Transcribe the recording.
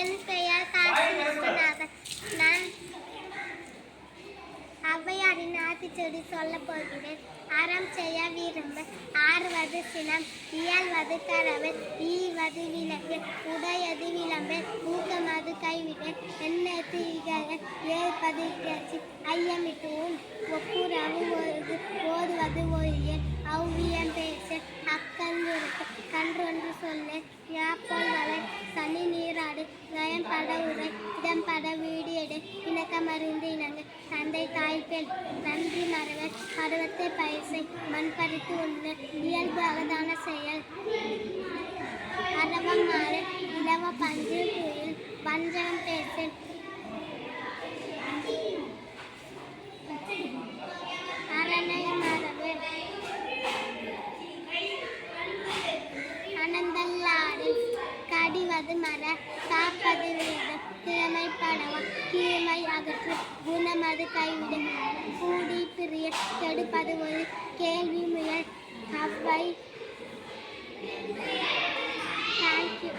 என் பெயர் காசி விஸ்வநாதன். நான் ஔவையாரின் ஆத்திச்சூடி சொல்லப் போகிறேன். அறம் செய்ய விரும்பு, ஆறுவது சினம், இயல்வது கரவு, ஈவது விலங்கு, உடையது விளம்பு, ஊக்கமது கைவிடு, எண்ணத்து இகழ, ஏற்பது இகழ்ச்சி, ஐயமிட்டு உன், ஒப்புரவு ஓதுவது ஒழியல், ஔவியம் பேசு, அக்கன்றுருக்கு, கன்றொன்று சொல்லு, யாப்போல் வளை, சனி நீராடு, நயம்பட உரை, இடம்பட வீடு எடு, இணக்கமறிந்து இணங்கு, தந்தை தாய் பெண் நன்றி மறவர், பருவத்தை பயிர்சை, மண் பறித்து உண்ணு, இயல்பு அகதான செயல், அரவம் மாறு, இலவ பஞ்சு துயில், வஞ்சகம் பேசு, அரணை மரபு, அனந்தல்லாடு, கடிவது மர, காப்பது வீடு, திறமை படவா, கீழ்மை அகற்று, குணமது கைவிடு, கூடி பிரிய, கெடுப்பது ஒரு, கேள்வி முயல், அவ்வை. தேங்க்யூ.